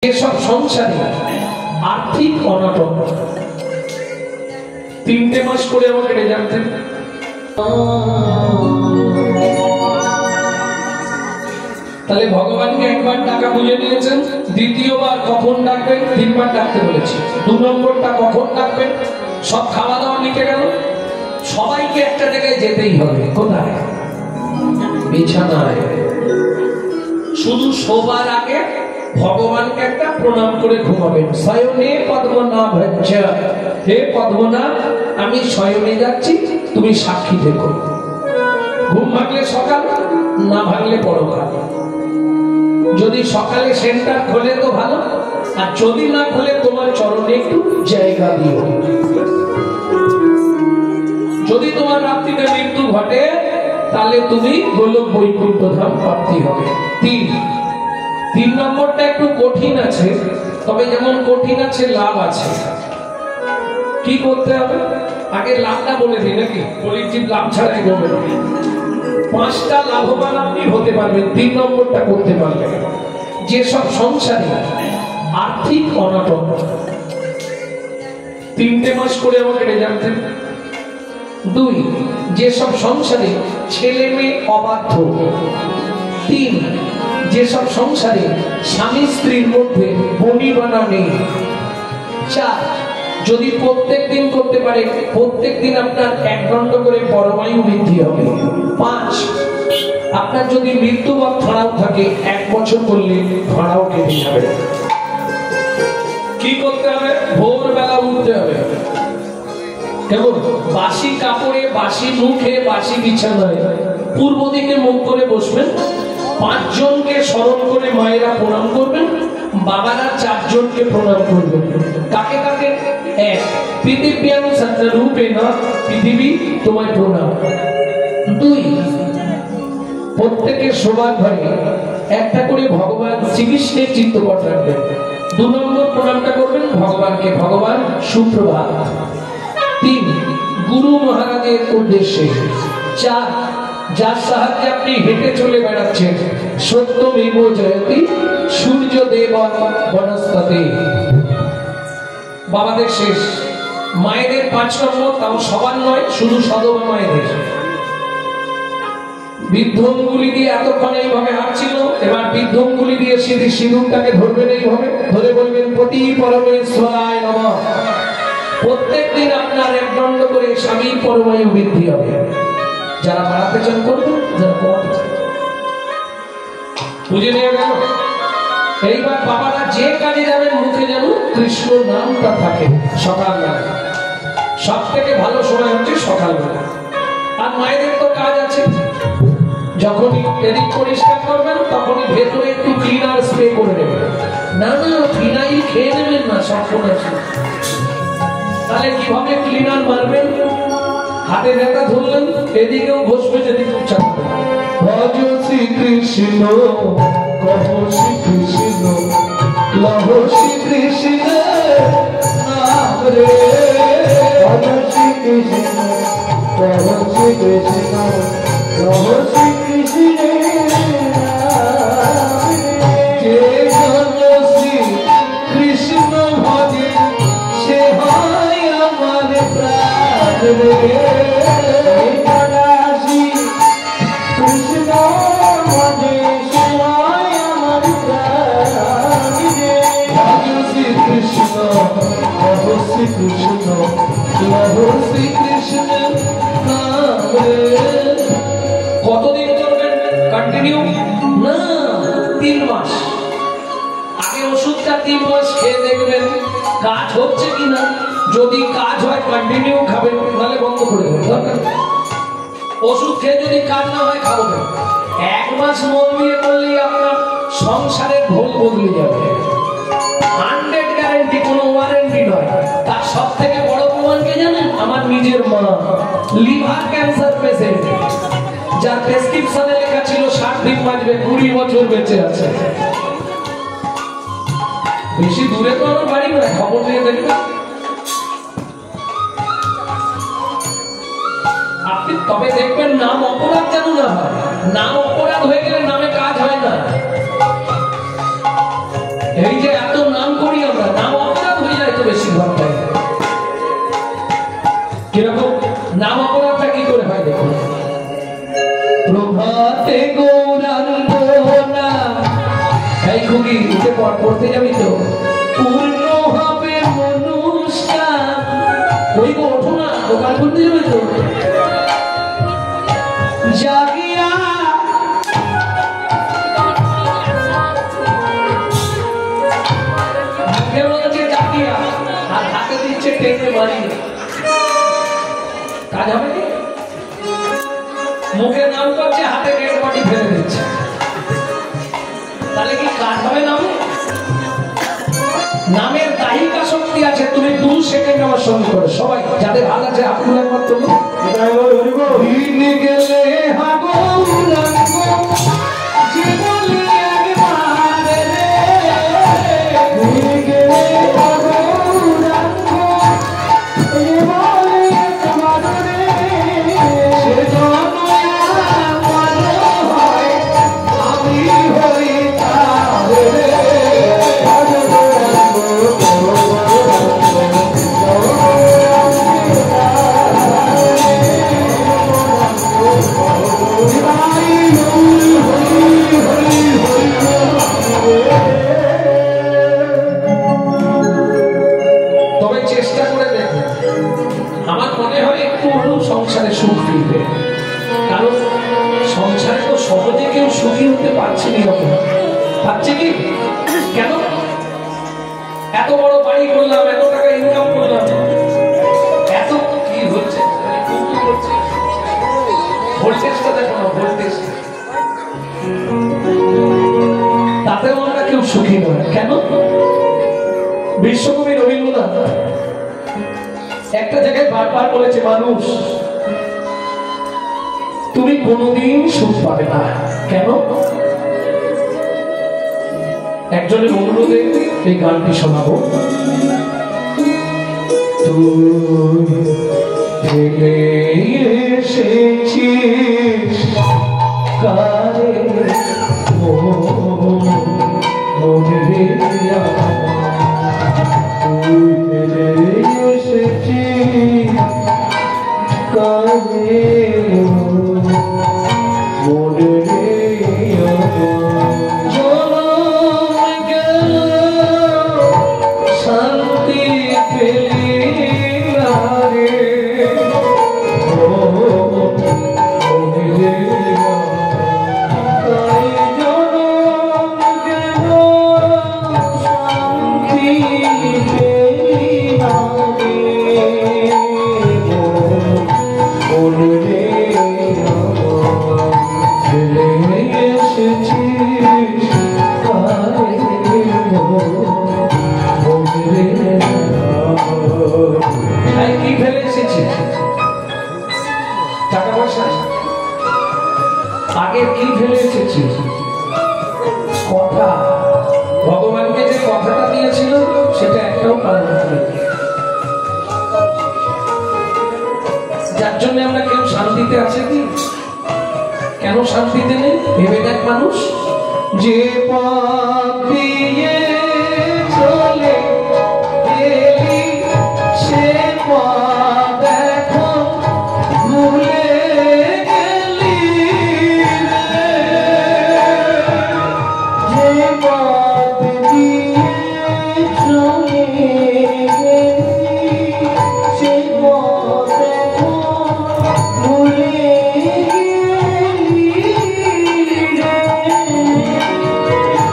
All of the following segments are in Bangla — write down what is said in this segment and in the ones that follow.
যেসব সংসারে আর্থিক অনটন 3টে মাস করে আমাকে রেজাল্ট দেন, তাহলে ভগবানকে একবার টাকা বুঝে নিয়েছেন, দ্বিতীয়বার কখন ডাকবেন, 3বার ডাকতে বলেছি। 2 নম্বরটা কখন ডাকবেন, সব খাওয়া দাওয়া লিখে গেল, সবাইকে একটা জায়গায় যেতেই হবে। কোথায়? বিছানায়। শুধু শোবার আগে ভগবানকে একটা প্রণাম করে ঘুমাবেন। শয়নে পদ্মনাভ, হে পদ্মনাভ, আমি শয়নে যাচ্ছি, তুমি সাক্ষী থেকো। ঘুম ভাঙলে সকাল, না ভাঙলে পরকাল। যদি সকালে সেন্টার খোলে তো ভালো, আর যদি না খোলে তোমার চরণে একটু জায়গা দিও। যদি তোমার রাত্রিতে মৃত্যু ঘটে তাহলে তুমি গোলক বৈকুণ্ঠ ধাম প্রাপ্তি হবে। 3 নম্বরটা একটু কঠিন আছে, তবে যেমন কঠিন আছে লাভ আছে। কি করতে হবে আগে লাভটা বলে দিই নাকি? কলিজীব লাভ ছাড়াই বলবেন। 5টা লাভবান আপনি হতে পারবেন 3 নম্বরটা করতে পারবেন। যেসব সংসারে আর্থিক অনটন 3টে মাস করে আমাকে রেজাল্ট দেন। 2, যেসব সংসারে ছেলে মেয়ে অবাধ্য। 3, যেসব সংসারে স্বামী স্ত্রীর মধ্যে বনিবনা নেই। 4, যদি প্রত্যেক দিন করতে পারে প্রত্যেক দিন আপনার 1 দণ্ড করে পরমায়ু বৃদ্ধি হবে। 5, আপনার যদি মৃত্যু বা ফাঁড়াও থাকে 1 বছর করলে ফাঁড়াও কেটে যাবে। কি করতে হবে? ভোরবেলা উঠতে হবে, কেমন বাসি কাপড়ে, বাসি মুখে, বাসি বিছানায় পূর্ব দিকে মুখ করে বসবেন। 5 জনকে স্মরণ করে মায়েরা প্রণাম করবেন, বাবারা 4 জনকে প্রণাম করবেন। কাকে কাকে? 1, পৃথিব্যাং সত্যরূপেণ, পৃথিবী তোমায় প্রণাম। 2, প্রত্যেকের শোবার ঘরে একটা করে ভগবান শ্রীকৃষ্ণের চিত্রপট রাখবেন। 2 নম্বর প্রণামটা করবেন ভগবানকে, ভগবান সুপ্রভাত। 3, গুরু মহারাজের উদ্দেশ্যে। 4, যার সাহায্যে আপনি হেঁটে চলে বেড়াচ্ছেন, সত্যমেব জয়তি সূর্যদেব বনস্পতি। বাবাদের শেষ। মায়েদের 5 নম্বর, তাও সবার নয়, শুধু সদবা মায়েদের। বৃদ্ধঙ্গুলি দিয়ে এতক্ষণ এইভাবে হাঁটছিল, এবার বৃদ্ধঙ্গুলি দিয়ে সিঁদুরটাকে ধরবেন, এইভাবে ধরে বলবেন পতি পরমেশ্বরায় নমঃ। প্রত্যেক দিন আপনার 1 দণ্ড করে স্বামীর পরমায়ু বৃদ্ধি হবে। যারা বাড়াতে চান করবেন, যারা কমাতে চান। বুঝে নিয়ে গেল? এইবার বাবারা যে কাজে যাবেন মুখে যেন কৃষ্ণ নামটা থাকে সকালবেলা। সব থেকে ভালো সময় হচ্ছে সকালবেলা। আর মায়েদের তো কাজ আছে, যখনই এদিক পরিষ্কার করবেন তখনই ভেতরে একটু ক্লিনার স্প্রে করে নেবেন। না না, ফিনাইল খেয়ে নেবেন না সবসময়। তাহলে কিভাবে ক্লিনার মারবেন? হাতে ব্যথা ধরলেন, এদিকেও ঘষবেন, এদিকেও চাপবেন। ভজ শ্রীকৃষ্ণ, কহ শ্রীকৃষ্ণ, লহ শ্রীকৃষ্ণ নাম রে। ভজ শ্রীকৃষ্ণ, কহ শ্রীকৃষ্ণ, লহ শ্রীকৃষ্ণ নাম রে। যে জন শ্রীকৃষ্ণ ভজে সে হয় আমার প্রাণ রে। কৃষ্ণ ভজে সে হয় আমার প্রাণ রে। ভজ শ্রীকৃষ্ণ, কহ শ্রীকৃষ্ণ, লহ শ্রীকৃষ্ণ নাম রে। কতদিন করবেন কন্টিনিউ? না, 3 মাস। আগে ওষুধটা 3 মাস খেয়ে দেখবেন কাজ হচ্ছে কিনা। যদি কাজ হয় কন্টিনিউ খাবেন, নাহলে বন্ধ করে দেবেন। ওষুধ খেয়ে যদি কাজ না হয় খাবেন। 1 মাস মন দিয়ে করলেই আপনার সংসারের ভোল বদলে যাবে। 100 গ্যারান্টি, কোনো ওয়ারেন্টি নয়। তার সব থেকে বড় প্রমাণ কে জানেন? আমার নিজের মা, লিভার ক্যান্সার পেশেন্ট, যার প্রেসক্রিপশনে লেখা ছিল 60 দিন বাঁচবে, 20 বছর বেঁচে আছে। বেশি দূরে তো আমার বাড়ি নয়, খবর নিয়ে দেখবেন আপনি। তবে দেখবেন নাম অপরাধ যেন না হয়। নাম অপরাধ হয়ে গেলে নামে কাজ হয় না। এই যে এত করতে যাবি তো? পূর্ণ হবে মনুষ্যান। ওই গো ওঠো না, দোকান করতে যাবে তো? জাগিয়া জাগিয়া আর হাতে দিচ্ছে টেনে মারি। কাজ হবে কি? মুখে নাম করছে, হাতে ডেড বডি ফেলে দিচ্ছে। তাহলে কি কাজ হবে নামে? নামের দাহিকা শক্তি আছে। তুমি 2 সেকেন্ড আমার সঙ্গে করো সবাই, যাদের হাত আছে আপনার একবার তো দিন গেলে হাগো জীবনে একবার রে, দিন গেলে হাগো জীবনে একবার রে, সেজন্য আমার হয় আমি হই তার রে। তবে চেষ্টা করে দেখো, আমার মনে হয় একটু হলেও সংসারে সুখ ফিরবে। কারণ সংসারে তো সহজে কেউ সুখী হতে পারছে না। পারছে কি? কেন? এত বড় বাড়ি করলাম, এত টাকা ইনকাম করলাম, এত কি হচ্ছে, ভোল্টেজটা দেখো না, ভোল্টেজ, তাতেও আমরা কেউ সুখী নয়। কেন? বিশ্বকবি রবীন্দ্রনাথ একটা জায়গায় বারবার বলেছে, মানুষ তুমি কোনোদিন সুখ পাবে না। কেন? একজনের অনুরোধে এই গানটি শোনাবো। তুই ফেলে এসেছিস কারে মনে রে, তুই ফেলে এসেছিস কারে মনে রে, শান্তি পেলি না রে, তাই জনম গেল শান্তি পেলি না রে, ফেলে এসেছিস কারে কি ফেলে এসেছি? টাকা পয়সা? আগে কি ফেলে এসেছি? কথা। ভগবানকে যে কথাটা দিয়েছিল সেটা একটাও পালন করি, যার জন্য আমরা কেউ শান্তিতে আছে কি? কেন শান্তিতে নেই ভেবে দেখ মানুষ। যে পথ দিয়ে চলে গেলি সে পথ এখন ভুলে গেলি রে, যে পথ দিয়ে চলে গেলি সে পথ এখন ভুলে গেলি রে,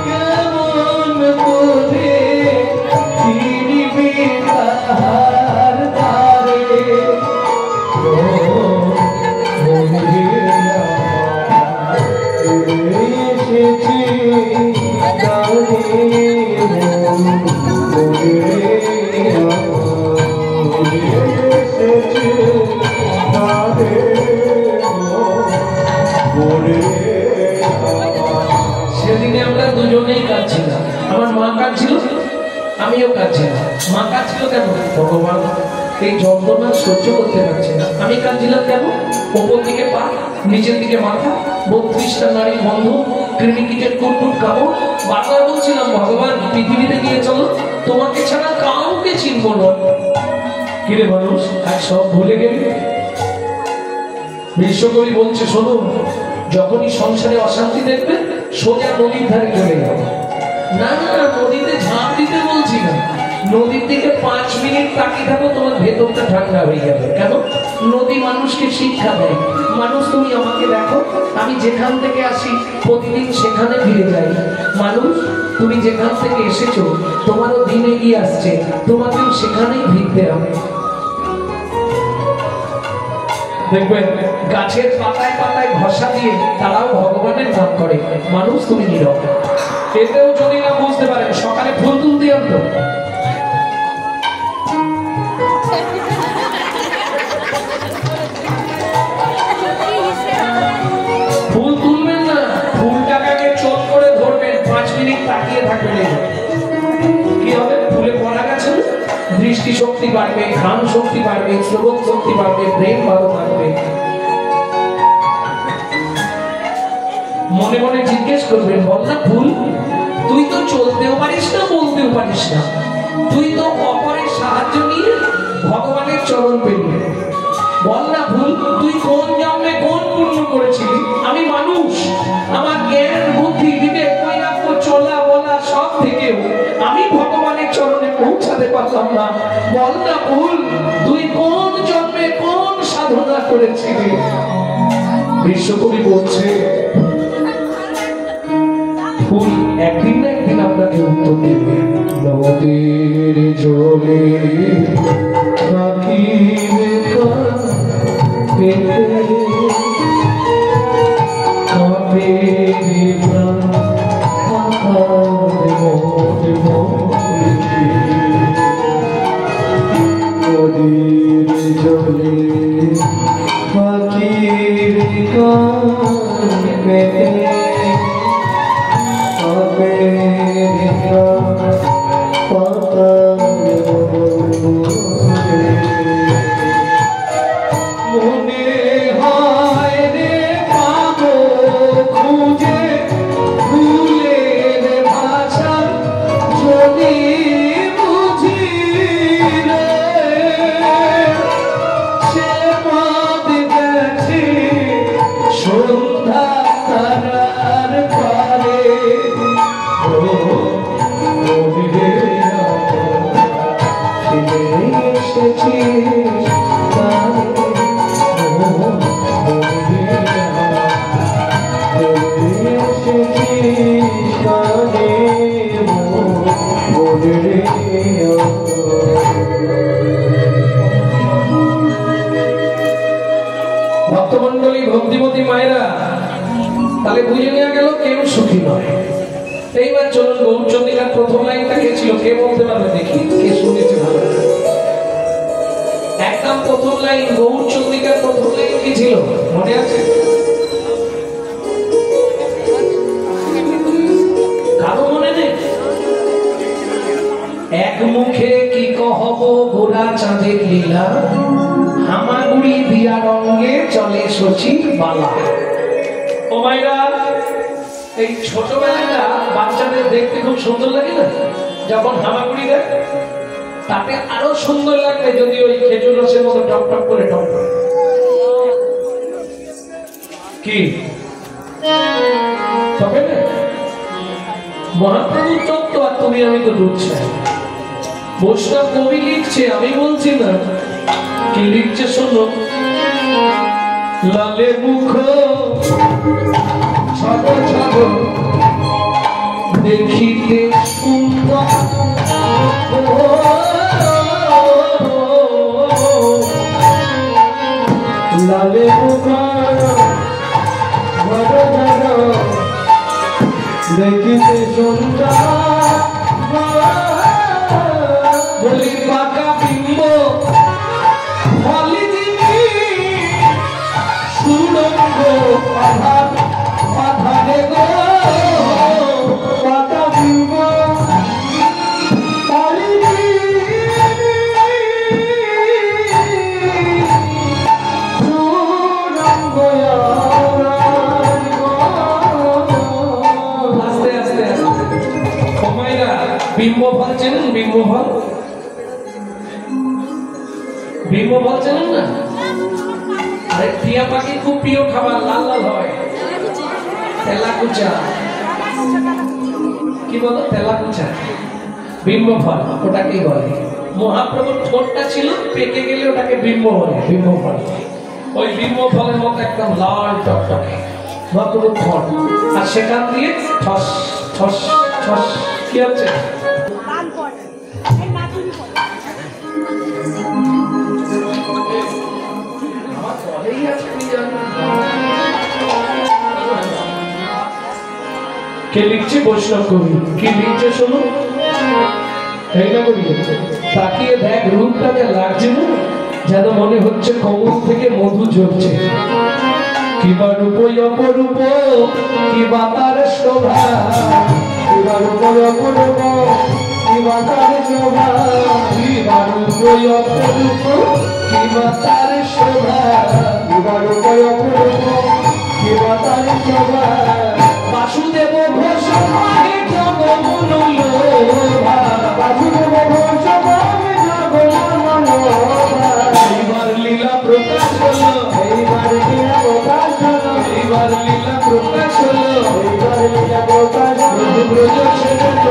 কেমন করে ফিরবি তাহার ধারে, এসেছি সেদিনে আমরা দুজনেই কাঁদছিলাম। আমার মা কাঁদছিল, আমিও কাঁদছিলাম। মা কাঁদছিল কেন? ভগবান এই যন্ত্রণা সহ্য করতে পারছে না। আমি কাঁদছিলাম কেন? ওপর দিকে পা, নিচের দিকে মাথা, 32টা নারী বন্ধ, ক্রিমিকিটের কুটকুট কাপড়। বারবার বলছিলাম, ভগবান পৃথিবীতে নিয়ে চলো, তোমাকে ছাড়া কাউকে চিনবো না। কিরে মানুষ, আজ সব ভুলে গেলি? বিশ্বকবি বলছে, শোনো, যখনই সংসারে অশান্তি দেখবে সোজা নদীর ধারে চলে যাবে। না না, নদীতে ঝাঁপ দিতে বলছি না, নদীর দিকে 5 মিনিট তাকিয়ে থাকো, তোমার ভেতরটা ঠান্ডা হয়ে যাবে। কেন? নদী মানুষকে শিক্ষা দেয়। মানুষ, তুমি আমাকে দেখো, আমি যেখান থেকে আসি প্রতিদিন সেখানে ফিরে যাই। মানুষ, তুমি যেখান থেকে এসেছো তোমারও দিনে গিয়ে আসছে, তোমাকেও সেখানেই ফিরতে হবে। দেখবেন গাছের পাতায় পাতায় ঘষা দিয়ে তারাও ভগবানের নাম করে। মানুষ, তুমি নীরব। এতেও যদি না বুঝতে পারেন, সকালে ফুল তুলতে হতো, ফুল তুলবেন না, ফুলটাকে চোখ করে ধরবেন, 5 মিনিট তাকিয়ে থাকবেন। কি হবে? ফুলে পড়া গেছে, দৃষ্টি শক্তি বাড়বে, ঘ্রাণ শক্তি বাড়বে, শ্রবণ শক্তি বাড়বে, ব্রেন ভালো থাকবে। মনে মনে জিজ্ঞেস করবেন, বল না ফুল, তুই তো চলতেও পারিস না, বলতেও পারিস না, তুই তো অপরের সাহায্য নিয়ে ভগবানের চরণ পেলি। বল না ফুল, তুই কোন জন্মে কোন পুণ্য করেছিলি? আমি মানুষ, আমার জ্ঞান বুদ্ধি বিবেক বৈরাগ্য চলা বলা সব থেকেও আমি ভগবানের চরণে পৌঁছাতে পারলাম না। বল না ফুল, তুই কোন জন্মে কোন সাধনা করেছিলি? বিশ্বকবি বলছে, ফুল একদিন না একদিন আপনাকে উত্তর দেবে। নদীর জলে ভক্তমন্ডলী, ভক্তিমতী মায়েরা, তাহলে বুঝে নেওয়া গেল কেউ সুখী নয়। এইবার চলুন, গৌরচন্দ্রিকার প্রথম লাইনটা কে ছিল? কে বলতে পারবে? দেখি কে শুনেছে ভালো। একদম প্রথম লাইন, গৌরচন্দ্রিকার প্রথম লাইন কি ছিল মনে আছে? কারো মনে নেই? এক মুখে কি কহব গোরা চাঁদের লীলা, হামাগুড়ি দিয়া রঙে চলে শচী বালা। ও মাইরা, এই ছোটবেলাটা বাচ্চাদের দেখতে খুব সুন্দর লাগে না? যখন হামাগুড়ি দেয় তাতে আরো সুন্দর লাগবে যদি ওই খেজুর রসের মতো টক টক করে টক টক। কি তবে না মহাপ্রভুর তত্ত্ব, আর তুমি আমি তো ডুবছি। বৈষ্ণব কবি লিখছে, আমি বলছি না। কি লিখছে শোনো। লালে মুখ ছোট ছোট দেখিতে সুন্দর, লালে মুখ বড় বড় দেখিতে সুন্দর, বলি পাকা বিম্ব ফলি দিবি সুরঙ্গ আধার আধারে গো, পাকা বিম্ব ফলি সুরঙ্গ। আস্তে আস্তে আস্তে কমাইরা বিম্ব ফল চেনেন? বিম্ব ফল, বিম্ব ফল চেনেন না? আরে টিয়া পাখি খুব প্রিয় খাবার, লাল লাল হয়, তেলাকুচা। কি বলো তেলাকুচা বিম্ব ফল ওটাকেই বলে। মহাপ্রভুর ঠোঁটটা ছিল পেকে গেলে ওটাকে বিম্ব বলে, বিম্ব ফল। ওই বিম্ব ফলের মতো একদম লাল টকটকে মহাপ্রভুর ঠোঁট, আর সেখান দিয়ে ঠস ঠস ঠস কি হচ্ছে কে লিখছে? বৈষ্ণব কবি। কি লিখছে শোনো, এইটা কবি তাকিয়ে দেখ রূপটা যা লাগছে না, যেন মনে হচ্ছে কমল থেকে মধু ঝরছে। কিবা রূপ অপরূপ, কিবা তার শোভা, কিবা রূপ অপরূপ, কিবা তার শোভা, কিবা রূপ অপরূপ, কিবা তার শোভা, কিবা রূপ অপরূপ, কিবা তার শোভা। বাসুদেব ঘোষ মাহে জগমনোলোভা, বাসুদেব ঘোষ মাহে জগমনোলোভা। এইবার লীলা প্রকাশ হলো, এইবার লীলা প্রকাশ হলো, এইবার লীলা প্রকাশ হলো, এইবার লীলা প্রকাশ হলো। ব্রজ ছেড়ে তো